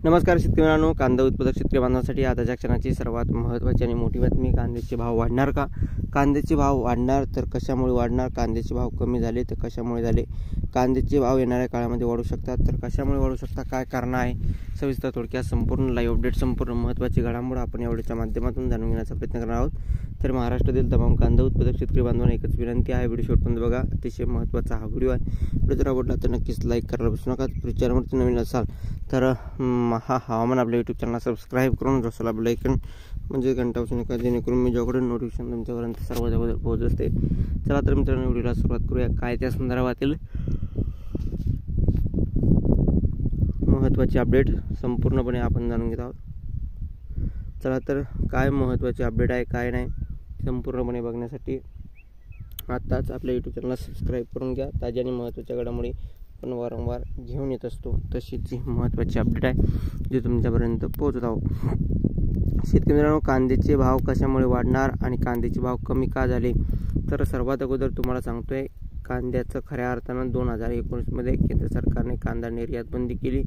नमस्कार शेतकऱ्यांनो, कांदा उत्पादक शेतकरी बांधवांसाठी आताच्या क्षणाची सर्वात महत्त्वाची आणि मोठी बातमी. कांद्याचे भाव वाढणार का? कांद्याचे भाव वाढणार तर कशामुळे वाढणार? कांद्याचे भाव कमी झाले तर कशामुळे झाले? कांद्याचे भाव येणाऱ्या काळामध्ये वाढू शकतात तर कशामुळे वाढू शकतात? काय कारण आहे? सविस्तर थोडक्यात संपूर्ण लाईव्ह अपडेट, संपूर्ण महत्त्वाची घडामोड आपण या व्हिडिओच्या माध्यमातून जाणून घेण्याचा प्रयत्न करणार आहोत. तर महाराष्ट्रातील तमाम कांदा उत्पादक शेतकरी बांधवांना एकच विनंती आहे, व्हिडिओ शेवटपर्यंत बघा. अतिशय महत्त्वाचा हा व्हिडिओ आहे. व्हिडिओ जर आवडला तर नक्कीच लाईक करायला विसरू नका. चॅनलवरती नवीन असाल तर हा हवामान आपल्या यूट्यूब चॅनलला सबस्क्राईब करून रसोला बेल आयकॉन म्हणजे घंटा वाजू नका, जेणेकरून मी ज्याकडे नोटिफिकेशन तुमच्यापर्यंत सर्वात अगोदर पोहोचत असते. चला तर मित्रांनो, व्हिडिओला सुरुवात करूया. काय त्या संदर्भातील महत्त्वाची अपडेट संपूर्णपणे आपण जाणून घेत आहोत. चला तर काय महत्त्वाची अपडेट आहे, काय नाही, संपूर्णपणे बघण्यासाठी आत्ताच आपल्या यूट्यूब चॅनलला सबस्क्राईब करून घ्या. ताज्या आणि महत्त्वाच्या घडामोडी आपण वारंवार घेऊन येत असतो. तशीच ही महत्त्वाची अपडेट आहे जी तुमच्यापर्यंत पोहोचत आहोत. शेतकऱ्यांनो, कांद्याचे भाव कशामुळे वाढणार आणि कांद्याचे भाव कमी का झाले? तर सर्वात अगोदर तुम्हाला सांगतोय, कांद्याचं खऱ्या अर्थानं 2019मध्ये केंद्र सरकारने कांदा निर्यात बंदी केली.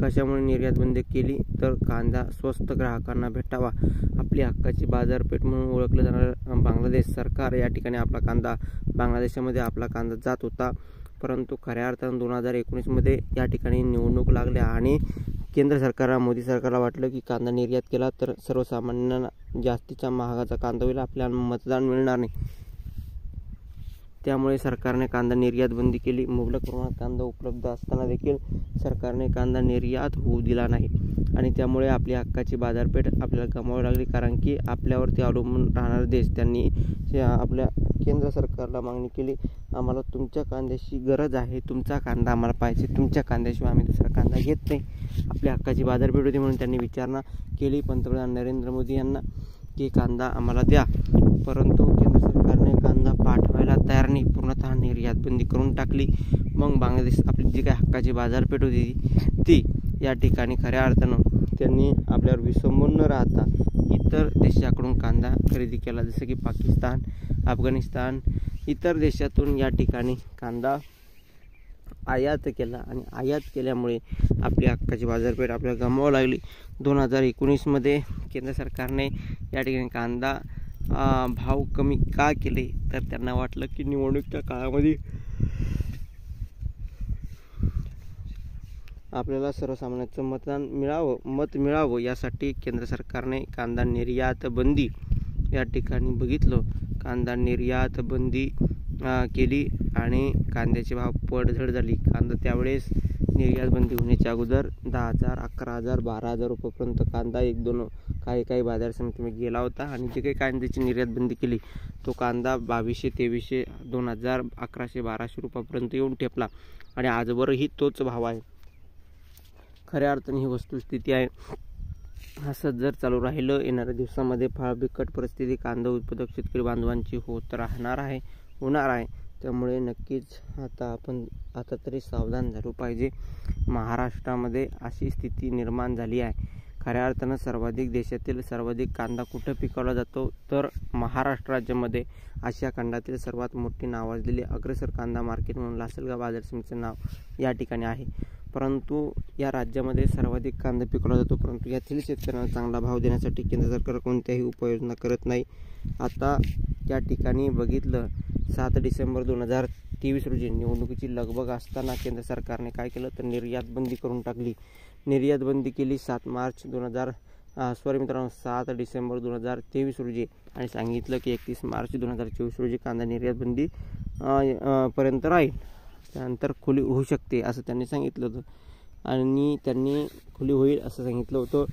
कशामुळे निर्यात बंदी केली? तर कांदा स्वस्त ग्राहकांना भेटावा, आपली हक्काची बाजारपेठ म्हणून ओळखलं जाणारं बांगलादेश सरकार या ठिकाणी आपला कांदा बांगलादेशामध्ये आपला कांदा जात होता. परंतु खऱ्या अर्थानं 2019मध्ये या ठिकाणी निवडणूक लागल्या आणि केंद्र सरकारला, मोदी सरकारला वाटलं की कांदा निर्यात केला तर सर्वसामान्यांना जास्तीचा महागाचा कांदा होईल, आपल्याला मतदान मिळणार नाही. त्यामुळे सरकारने कांदा निर्यात बंदी केली. मुबलक प्रमाणात कांदा उपलब्ध असताना देखील सरकारने कांदा निर्यात होऊ दिला नाही आणि त्यामुळे आपली हक्काची बाजारपेठ आपल्याला गमावावी लागली. कारण की आपल्यावरती अवलंबून राहणारे देश, त्यांनी आपल्या केंद्र सरकारला मागणी केली, आम्हाला तुमच्या कांद्याची गरज आहे, तुमचा कांदा आम्हाला पाहिजे, तुमच्या कांद्याशिवाय आम्ही दुसरा कांदा घेत नाही. आपल्या हक्काची बाजारपेठ होती म्हणून त्यांनी विचारणा केली पंतप्रधान नरेंद्र मोदी यांना की कांदा आम्हाला द्या. परंतु केंद्र सरकारने कांदा पाठवायला तयार नाही, पूर्णतः निर्यात बंदी करून टाकली. मग बांगलादेश, आपली जी काही हक्काची बाजारपेठ होती ती या ठिकाणी खऱ्या अर्थानं त्यांनी आपल्यावर विसंबून न राहता इतर देशाकडून कांदा खरेदी केला, जसं की पाकिस्तान, अफगाणिस्तान, इतर देशातून या ठिकाणी कांदा आयात केला आणि आयात केल्यामुळे आपली हक्काची बाजारपेठ आपल्याला गमवावी लागली. 2019मध्ये केंद्र सरकारने या ठिकाणी कांदा भाव कमी का केले? तर त्यांना वाटलं की निवडणुकीच्या काळामध्ये आपल्याला सर्वसामान्यांचं मत मिळावं यासाठी केंद्र सरकारने कांदा निर्यात बंदी या ठिकाणी बघितलं. कांदा निर्यात बंदी केली आणि कांद्याचे भाव पडझड झाली. कांदा त्यावेळेस निर्यात बंदी होण्याच्या अगोदर 10,000, 11,000, 12,000 रुपयापर्यंत कांदा काही बाजार समितीमध्ये गेला होता आणि जे काही कांद्याची निर्यात बंदी केली तो कांदा 2200, 2300, 2,000, 1100, 1200 रुपयापर्यंत येऊन ठेपला आणि आजवरही तोच भाव आहे. खऱ्या अर्थाने ही वस्तुस्थिती आहे. असं जर चालू राहिलं येणाऱ्या दिवसामध्ये फार बिकट परिस्थिती कांदा उत्पादक शेतकरी बांधवांची होणार आहे. त्यामुळे नक्कीच आता तरी सावधान झालो पाहिजे. महाराष्ट्रामध्ये अशी स्थिती निर्माण झाली आहे. खऱ्या अर्थानं देशातील सर्वाधिक कांदा कुठं पिकवला जातो? तर महाराष्ट्र राज्यामध्ये आशिया खंडातील सर्वात मोठी नावाजलेली अग्रसर कांदा मार्केट म्हणून लासलगाव बाजार समितीचं नाव या ठिकाणी आहे. परंतु या राज्यामध्ये सर्वाधिक कांदा पिकवला जातो, परंतु यातील शेतकऱ्यांना चांगला भाव देण्यासाठी केंद्र सरकार कोणत्याही उपाययोजना करत नाही. आता या ठिकाणी बघितलं, 7 डिसेंबर 2023 रोजी निवडणुकीची लगबग असताना केंद्र सरकारने काय केलं तर निर्यात बंदी करून टाकली. निर्यात बंदी केली 7 डिसेंबर 2023 रोजी आणि सांगितलं की 31 मार्च 2024 रोजी कांदा निर्यात बंदी पर्यंत राहील, त्यानंतर खुली होऊ शकते असं त्यांनी सांगितलं होतं आणि त्यांनी खुली होईल असं सांगितलं होतं.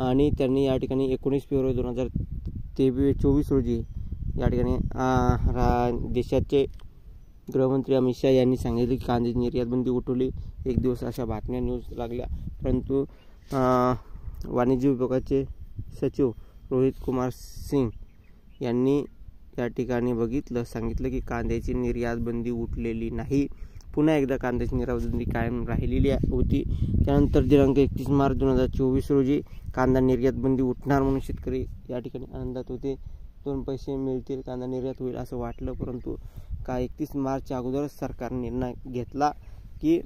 आणि त्यांनी या ठिकाणी 19 फेब्रुवारी 2024 रोजी या ठिकाणी देशाचे गृहमंत्री अमित शहा यांनी सांगितले की कांद्याची निर्यात बंदी उठवली. एक दिवस अशा बातम्या न्यूज लागल्या, परंतु वाणिज्य विभागाचे सचिव रोहित कुमार सिंग यांनी या ठिकाणी सांगितलं की कांद्याची निर्यात बंदी उठलेली नाही. पुन्हा एकदा कांद्याची निर्यात बंदी कायम राहिलेली होती. त्यानंतर दिनांक 31 मार्च 2024 रोजी कांदा निर्यात बंदी उठणार म्हणून शेतकरी या ठिकाणी आनंदात होते. 2 पैसे मिळतील, कांदा निर्यात होईल असं वाटलं, परंतु 31 मार्चच्या अगोदर सरकारने निर्णय घेतला की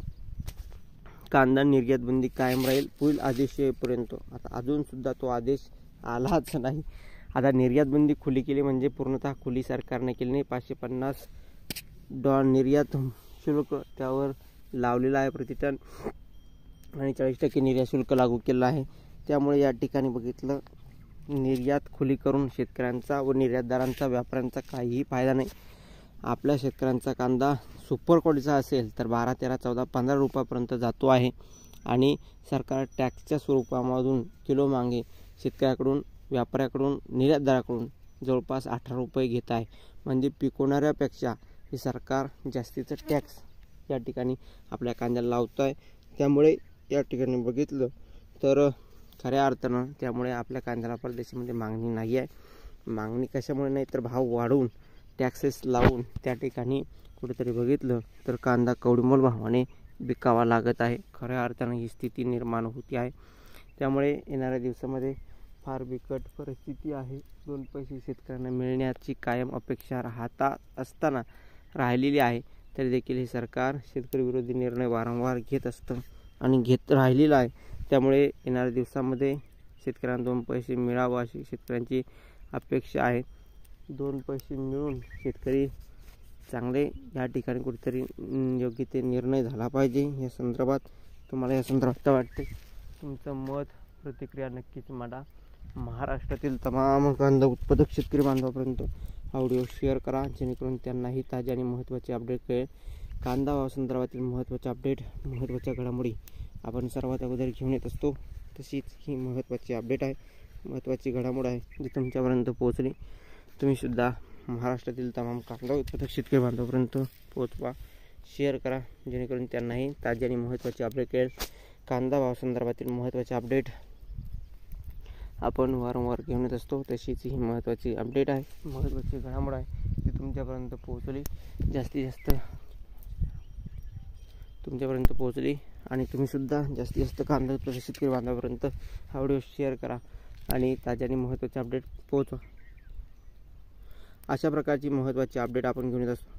कांदा निर्यात बंदी कायम राहील पुढील आदेश येईपर्यंत. आता अजूनसुद्धा तो आदेश आलाच नाही. आता निर्यात बंदी खुली केली म्हणजे पूर्णतः खुली सरकारने केली नाही. $550 निर्यात शुल्क त्यावर लावलेलं आहे प्रतिटन आणि 40% निर्यात शुल्क लागू केलं आहे. त्यामुळे या ठिकाणी बघितलं निर्यात खुली करून शेतकऱ्यांचा व निर्यातदारांचा व्यापाऱ्यांचा काहीही फायदा नाही. आपल्या शेतकऱ्यांचा कांदा सुपर क्वालिटीचा असेल तर 12, 13, 14, 15 रुपयापर्यंत जातो आहे आणि सरकार टॅक्सच्या स्वरूपामधून किलो मागे शेतकऱ्याकडून, व्यापाऱ्याकडून, निर्यातदाराकडून जवळपास 18 रुपये घेत आहे. म्हणजे पिकवणाऱ्यापेक्षा हे सरकार जास्तीचं टॅक्स या ठिकाणी आपल्या कांद्याला लावतं आहे. त्यामुळे या ठिकाणी बघितलं तर खऱ्या अर्थानं त्यामुळे आपल्या कांद्याला परदेशामध्ये मागणी नाही आहे. मागणी कशामुळे नाही तर भाव वाढवून टॅक्सेस लावून त्या ठिकाणी कुठेतरी बघितलं तर कांदा कवडीमोल भावाने विकावा लागत आहे. खऱ्या अर्थानं ही स्थिती निर्माण होती आहे. त्यामुळे येणाऱ्या दिवसामध्ये फार बिकट परिस्थिती आहे. 2 पैसे शेतकऱ्यांना मिळण्याची कायम अपेक्षा असताना राहिलेली आहे. तरी देखील हे सरकार शेतकरी विरोधी निर्णय वारंवार घेत असतं आणि घेत राहिलेलं आहे. त्यामुळे येणाऱ्या दिवसामध्ये शेतकऱ्यांना 2 पैसे मिळावं अशी शेतकऱ्यांची अपेक्षा आहे. 2 पैसे मिळून शेतकरी चांगले या ठिकाणी कुठेतरी योग्य ते निर्णय झाला पाहिजे. या संदर्भात तुम्हाला या संदर्भात काय वाटते? तुमचं मत, प्रतिक्रिया नक्कीच मांडा. महाराष्ट्रातील तमाम कांदा उत्पादक शेतकरी बांधवापर्यंत हा व्हिडिओ शेअर करा जेणेकरून त्यांनाही ताजे आणि महत्त्वाचे अपडेट कळेल. कांदा भाव संदर्भातील महत्त्वाचे अपडेट, महत्त्वाच्या घडामोडी आपण सर्वात अगोदर घेऊन येत असतो. तशीच ही महत्त्वाची अपडेट आहे, महत्त्वाची घडामोड आहे जी तुमच्यापर्यंत पोहोचली. तुम्हीसुद्धा महाराष्ट्रातील तमाम कांदा उत्पादक शेतकरी बांधवापर्यंत पोहोचवा, शेअर करा जेणेकरून त्यांनाही ताजे आणि महत्त्वाचे अपडेट कळेल. कांदा भाव संदर्भातील महत्त्वाचे अपडेट आपण वारंवार घेऊन येत असतो. तशीच ही महत्त्वाची अपडेट आहे, महत्त्वाची घडामोड आहे जी तुमच्यापर्यंत पोहोचली, जास्तीत जास्त तुमच्यापर्यंत पोहोचली आणि तुम्हीसुद्धा जास्तीत जास्त कांदा उत्पादक शेतकरी बांधवापर्यंत हा व्हिडिओ शेअर करा आणि ताज्या आणि महत्त्वाचे अपडेट पोहोचवा. अशा प्रकारची महत्त्वाची अपडेट आपण घेऊन येत असतो,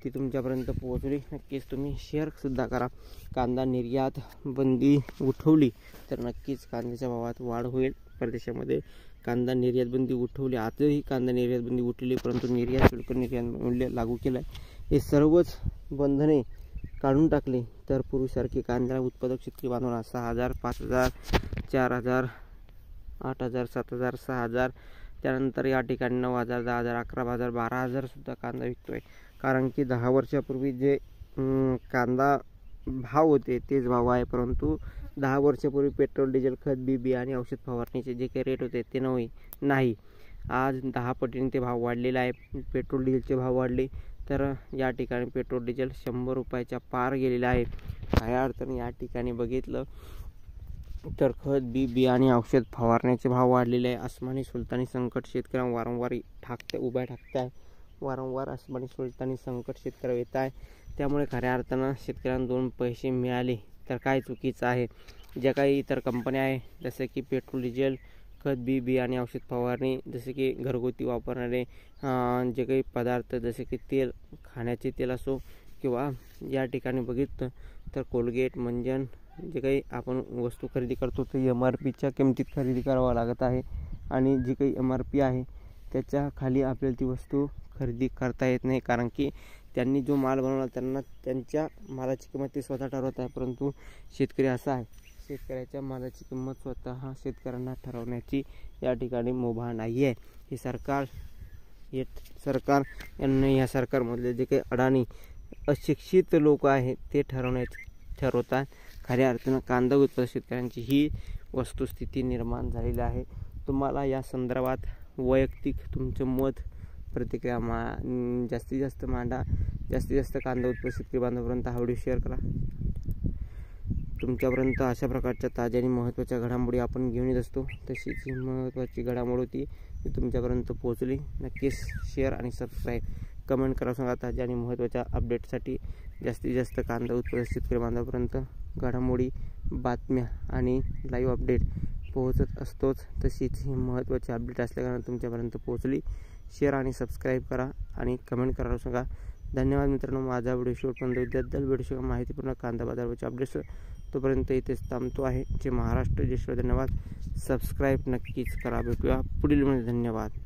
ती तुमच्यापर्यंत पोहोचली. नक्कीच तुम्ही शेअरसुद्धा करा. कांदा निर्यात बंदी उठवली तर नक्कीच कांद्याच्या भावात वाढ होईल. परदेशामध्ये कांदा निर्यात बंदी उठवली, आजही कांदा निर्यात बंदी उठवली, परंतु निर्यात शुल्क, निर्यात मूल्य लागू केलं आहे. हे सर्वच बंधने काढून टाकले तर पूर्वीसारखी कांद्याला उत्पादक शेतकरी बांधवांना 6,000, 5,000, 4,000, 8,000, 7,000, 6,000, त्यानंतर या ठिकाणी 9,000, 10,000, 11,000, 12,000 सुद्धा कांदा विकतोय. कारण की 10 वर्षापूर्वी जे कांदा भाव होते तेच भाव आहे, परंतु 10 वर्षापूर्वी पेट्रोल, डिझेल, खत, बी बियाणे, औषध फवारणीचे जे काही रेट होते ते नाही. आज 10 पटीने ते भाव वाढलेले आहे. पेट्रोल डिझेलचे भाव वाढले तर या ठिकाणी पेट्रोल डिझेल 100 रुपयाच्या पार गेलेला आहे. काय अर्थाने या ठिकाणी बघितलं तर खत, बी बियाणे, औषध फवारण्याचे भाव वाढलेले आहे. आसमानी सुलतानी संकट शेतकऱ्यांना वारंवार उभ्या ठाकत आहे. वारंवार आसमानी सुलतानी संकट शेतकऱ्यावर येत आहे. त्यामुळे खऱ्या अर्थानं शेतकऱ्यांना 2 पैसे मिळाले तर काय चुकीचं आहे. ज्या काही इतर कंपन्या आहे जसे की पेट्रोल, डिझेल, खत, बी बियाणे, औषध फवारणी, जसे की घरगुती वापरणारे जे काही पदार्थ जसे की तेल, खाण्याचे तेल असो किंवा या ठिकाणी बघितलं तर कोलगेट, मंजन, जे काही आपण वस्तू खरेदी करतो ते MRPच्या किमतीत खरेदी करावं लागत आहे आणि जी काही MRP आहे त्याच्या खाली आपल्याला ती वस्तू खरेदी करता येत नाही. कारण की त्यांनी जो माल बनवला त्यांना त्यांच्या मालाची किंमत ते स्वतः ठरवत आहे, परंतु शेतकरी असा आहे, शेतकऱ्याच्या मालाची किंमत स्वतः शेतकऱ्यांना ठरवण्याची या ठिकाणी मुभा नाही आहे. हे सरकार यांनी या सरकारमधले जे काही अडाणी अशिक्षित लोक आहेत ते ठरवतात. खऱ्या अर्थानं कांदा उत्पादक शेतकऱ्यांची ही वस्तुस्थिती निर्माण झालेली आहे. तुम्हाला या संदर्भात वैयक्तिक तुमचं मत, प्रतिक्रिया जास्तीत जास्त मांडा. जास्तीत जास्त कांदा उत्पादक शेतकरी बांधवापर्यंत हा व्हिडिओ शेअर करा. तुमच्यापर्यंत अशा प्रकारच्या ताज्या आणि महत्त्वाच्या घडामोडी आपण घेऊन येत असतो. तशीच ही महत्त्वाची घडामोड होती ती तुमच्यापर्यंत पोहोचली. नक्कीच शेअर आणि सबस्क्राईब, कमेंट करा. सांगा ताज्या आणि महत्त्वाच्या अपडेटसाठी. जास्तीत जास्त कांदा उत्पादक शेतकरी बांधवापर्यंत घडामोडी, बातम्या आणि लाईव्ह अपडेट पोहोचत असतोच. तशीच ही महत्त्वाची अपडेट असल्याकारणाने तुमच्यापर्यंत पोहोचली. शेअर आणि सबस्क्राईब करा आणि कमेंट करायला सांगा. धन्यवाद मित्रांनो. माझा व्हिडिओ शेवटपर्यंत विद्यार्थ्याला व्हिडिओ माहितीपूर्ण कांदा बाजाराचे अपडेट्स तोपर्यंत इथेच थांबतो आहे. जय महाराष्ट्र, जय श्री. धन्यवाद. सबस्क्राईब नक्कीच करा. भेटूया पुढील मध्ये. धन्यवाद.